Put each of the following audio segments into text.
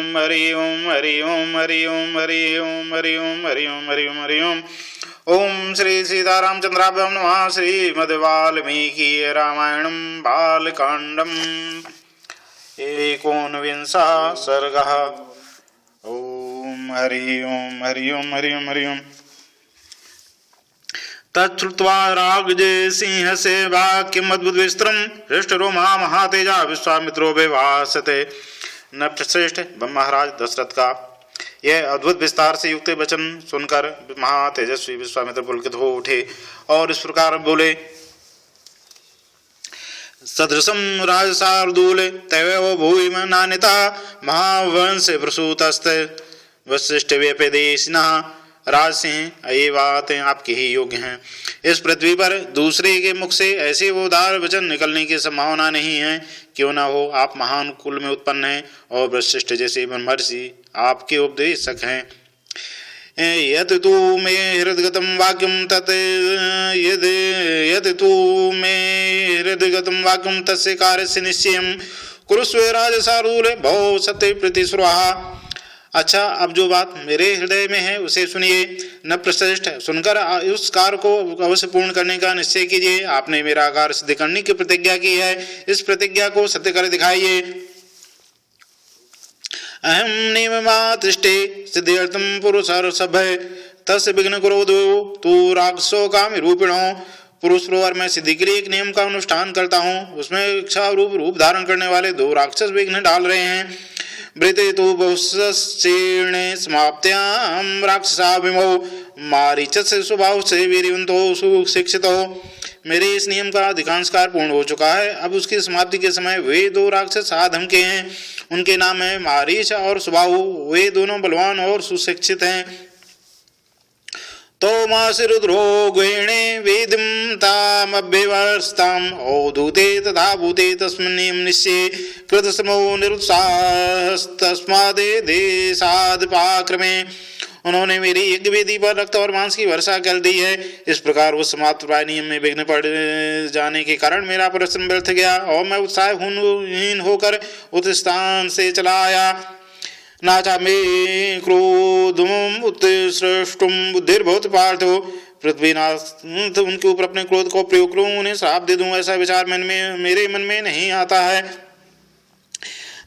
हरि ओम हरि ओम हरि ओम हरि ओम हरि ओम हरि ओम हरि ओम हरि ओम। ओम श्री सीतारामचंद्राभ्यां नमः। श्रीमद्वाल्मीकि रामायणं बालकांडं एकोनविंशः सर्गः। ओम हरि ओम हरि ओम हरि ओम हरि ओम। तच्छ्रुत्वा राघजे सिंहसे वाक्यमद्भुतविस्तरं हृष्टरोमा महातेजा विश्वामित्रो विभासते। नृपश्रेष्ठ महाराज दशरथ का यह अद्भुत विस्तार से युक्त वचन सुनकर महातेजस्वी विश्वामित्र पुलकित हो उठे और इस प्रकार बोले। सदृशं राजशार्दूल तवैव भूमि नानिता महावंश प्रसूतस्ते वशिष्ठ व्यपदेशिनः। राज सिंह ये बातें आपके ही योग्य हैं। इस पृथ्वी पर दूसरे के मुख से ऐसे उदार वचन निकलने की संभावना नहीं है। क्यों न हो, आप महान कुल में उत्पन्न हैं और वशिष्ठ जैसे ब्रह्मर्षि आपके उपदेशक हैं। यत् तु मे हृदगतं वाक्यं तत् यत् तु मे हृदगतं वाक्यं तस्य कार्यस्य निश्चयं कुरुस्व राजशार्दूल भो सत्य प्रतिश्रुतः। अच्छा, अब जो बात मेरे हृदय में है उसे सुनिए। नृपश्रेष्ठ, सुनकर उस कार्य को अवश्य पूर्ण करने का निश्चय कीजिए। आपने मेरा कार्य सिद्ध करने की प्रतिज्ञा की है, इस प्रतिज्ञा को सत्य कर दिखाइए। अहम नियमातिष्ठे सिद्ध्यर्थं पुरुषार्थसभय तस्य विघ्न क्रोधो तु राक्षसो कामी रूपिणो। पुरुष प्रवर में सिद्धि के लिए एक नियम का अनुष्ठान करता हूँ, उसमें इच्छा रूप धारण करने वाले दो राक्षस विघ्न डाल रहे हैं। वृते तो बहुशेणे समाप्त्यां राक्षसाभिमो मारीचस्य स्वभाव से वीरवन्तो सुशिक्षितो। मेरे इस नियम का अधिकांश कार्य पूर्ण हो चुका है। अब उसकी समाप्ति के समय वे दो राक्षस आ धमके हैं। उनके नाम है मारीच और सुबाहु। वे दोनों बलवान और सुशिक्षित हैं। तो मासिरुद्रो गुहिणे वेदिं तामभ्यवर्स्ताम् अवधूते तथा भूते तस्मिन् निश्चये कृतसमो निरुत्साहस्तस्मादे देशादपाक्रमे। उन्होंने मेरी यज्ञ वेदी पर रक्त और मांस की वर्षा कर दी है। इस प्रकार उस समाप्त प्राय नियम में विघ्न पड़ जाने के कारण मेरा परिश्रम व्यर्थ गया और मैं उत्साहहीन होकर उस स्थान से चला आया। नाचा मे क्रोधम उत्सृष्टुम बुद्धिर्भवत पार्थो। पृथ्वीनाथ उनके ऊपर अपने क्रोध को प्रयोग करूं, उन्हें श्राप दे दूं, ऐसा विचार मेरे मन में नहीं आता है।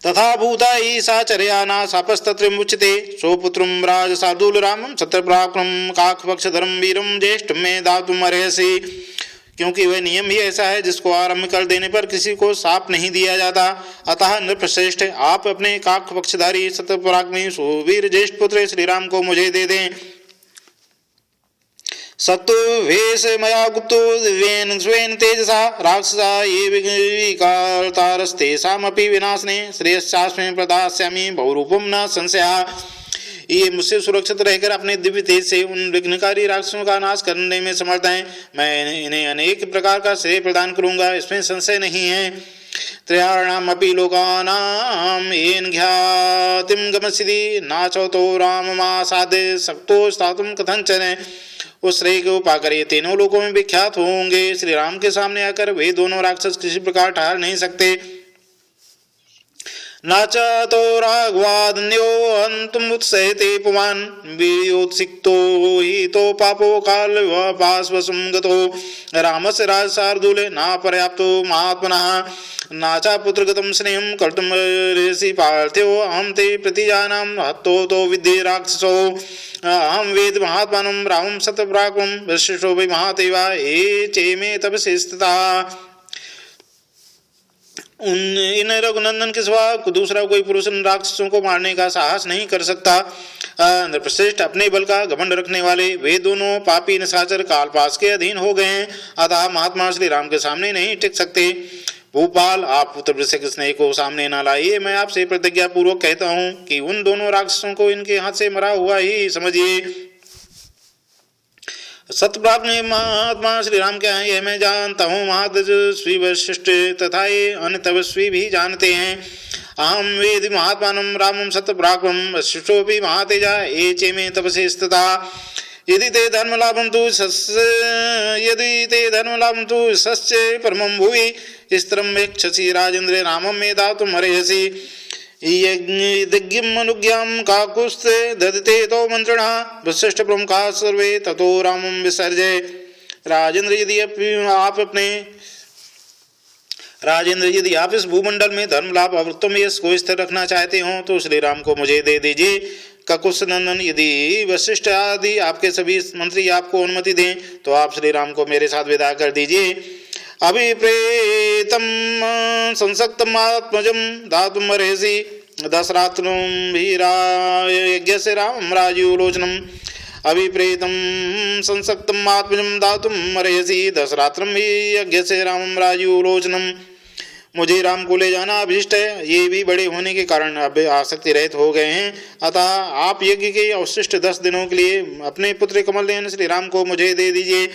तथा भूता ईसाचर्या न शापस्तत्रिमुच्यते स्वपुत्रं राजशार्दूल रामं सत्यपराक्रमं काकपक्षधरं वीरं ज्येष्ठं मे दातुम् अर्हसि। क्योंकि वह नियम ही ऐसा है जिसको आरंभ कर देने पर किसी को शाप नहीं दिया जाता। अतः नृपश्रेष्ठ, आप अपने काक पक्षधारी सत्यपराक्रमी सुवीर ज्येष्ठ पुत्र श्री राम को मुझे दे दें। सत्वेश मया गुप्तो दिव्येन स्वेन तेजसा राक्षसा ये विकारतारस्तेषामपि विनाशने श्रेयश्चास्मै प्रदास्यामि बहुरूपं न संशयः। ये मुझसे सुरक्षित रहकर अपने दिव्य तेज से उन विघ्नकारी राक्षसों का नाश करने में समर्थ हैं। मैं इन्हें अनेक प्रकार का श्रेय प्रदान करूंगा, इसमें संशय नहीं है। त्रयाणामपि लोकानां येन ख्यातिं गमस्यति नाचौतो राममासाद्य शक्तो स्थातुं कथंचन। उस श्रेय को पाकर ये तीनों लोकों में विख्यात होंगे। श्री राम के सामने आकर वे दोनों राक्षस किसी प्रकार ठहर नहीं सकते। नाच तो राघवादन्यो हन्तुमुत्सहते पुमान् वीर्योत्सिक्तो हि तो पापो कालपाशवशं गतो रामस्य राजशार्दूले न पर्याप्तो महात्मनः। नाचा पुत्रगतं स्नेहं कर्तुमर्हसि पार्थ्यो अहं ते प्रतिजानां हतो तो विद्धि राक्षसो। अहं वेद महात्मानं रामं सत्यपराक्रमं वशिष्ठो वै महातेवा ये चेमे तपसि स्थिताः। इन रघुनंदन के सिवा दूसरा कोई पुरुष इन राक्षसों को मारने का साहस नहीं कर सकता। नृपश्रेष्ठ, अपने बल का घमंड रखने वाले वे दोनों पापी निशाचर कालपाश के अधीन हो गए हैं, अतः महात्मा श्री राम के सामने नहीं टिक सकते। भूपाल, आप पुत्र वृषक स्नेह को सामने न लाइए। मैं आपसे प्रतिज्ञा पूर्वक कहता हूँ कि उन दोनों राक्षसों को इनके हाथ से मरा हुआ ही समझिए। सत्यप्राप्त महात्मा श्री राम क्या है यह मैं जानता हूँ। महातेजस्वी वशिष्ठ तथा ये अन्य तपस्वी भी जानते हैं। अहम वेद महात्मानं रामं सत्यपराक्रमं वशिष्ठोऽपि महातेजा ये चेमे तपसि स्थिताः। यदि ते धर्मलाभं तु सस्य परमं भुवि स्थिरं वेक्षसि राजेन्द्र रामं मे दातुम् अर्हसि। यज्ञमनुज्ञां काकुस्ते ददते तो मंत्रणा वसिष्ठ प्रमुखा सर्वे ततो रामं विसर्जय। राजेंद्र यदि आप इस भूमंडल में धर्म लाभ और उत्तम यश को स्थिर रखना चाहते हो तो श्री राम को मुझे दे दीजिए। ककुश नंदन, यदि वशिष्ठ आदि आपके सभी मंत्री आपको अनुमति दें तो आप श्री राम को मेरे साथ विदा कर दीजिए। अभिप्रेतम संसक्तम आत्मजम दातुम अर्हसि दशरात्रं वीरायज्ञस्य रामं राजीवलोचनम्। अभिप्रेतम संसक्तम आत्मजम दातुम अर्हसि दशरात्रं यज्ञस्य रामं राजीवलोचनम्। मुझे राम को ले जाना अभिष्ट है। ये भी बड़े होने के कारण अब आसक्ति रहित हो गए हैं। अतः आप यज्ञ के अवशिष्ट 10 दिनों के लिए अपने पुत्र कमलनयन श्री राम को मुझे दे दीजिए।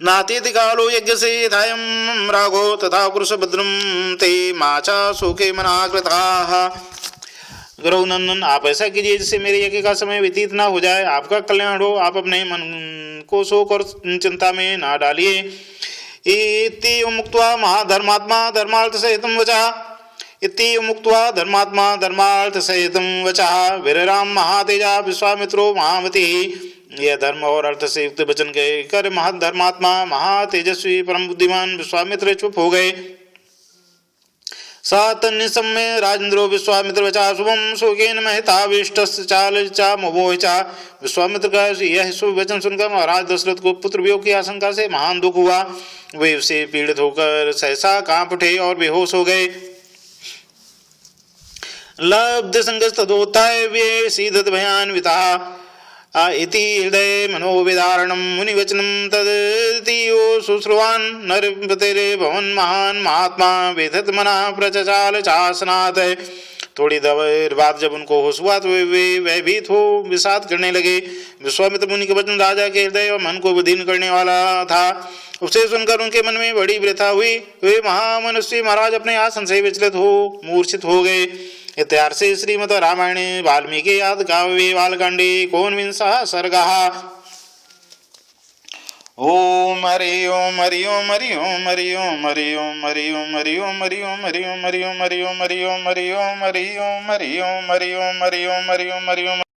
नातीति कालो यज्ञ से यथायं राघो तथा पुरुष भद्रम ते माचा शोके मना कृताः। गुरुनंदन, आप ऐसा कीजिए जिससे मेरे यज्ञ का समय व्यतीत न हो जाए, आपका कल्याण हो। आप अपने मन को शोक और चिंता में ना डालिए। इति मुक्त्वा महाधर्मात्मा धर्मार्थ सहितं वचः। इति मुक्त्वा धर्मात्मा धर्मार्थ सहितं वचः विरराम महातेजा विश्वामित्रो महामतिः। यह धर्म और अर्थ से युक्त वचन गए कर महाधर्मात्मा महातेजस्वी परम बुद्धिमान विश्वामित्र चुप हो गए। सातन्यसम्य राजेंद्रो विश्वामित्र वचा शुभम शोकेन महताविष्टस्य चालचा मोहोचा। विश्वामित्र का यह शुभ वचन सुनकर महाराज दशरथ को पुत्र वियोग की आशंका से महान दुख हुआ। वे उससे पीड़ित होकर सहसा कांप उठे और बेहोश हो गए। लब्ध संगस्त तदोत्थाय वे सीदत भयान्विता इति हृदय मनोविदारणं मुनिवचनं तदतीयो शुश्रुवान् नरपतिरे भवन महान महात्मा वेदत मना प्रचाल चासनात्। थोड़ी देर बाद जब उनको होश हुआ तो वे भयभीत हो विषाद करने लगे। विश्वामित्र मुनि के वचन राजा के हृदय और मन को विदीर्ण करने वाला था। उसे सुनकर उनके मन में बड़ी व्यथा हुई। वे महामनुष्य महाराज अपने आसन से विचलित हो मूर्छित हो गए। इत्यार्षे श्रीमद् रामायणे वाल्मीकि आदि काव्ये बालकांडे एकोनविंशः सर्गः। ओम हरि ओम हरि ओम हरि ओम हरि ओम हरि ओम हरि ओम हरि ओम हरि ओम हरि ओम हरि ओम हरि ओम हरि ओम हरि ओम हरि ओम हरि ओम हरि ओम हरि ओम हरि ओम हरि ओम।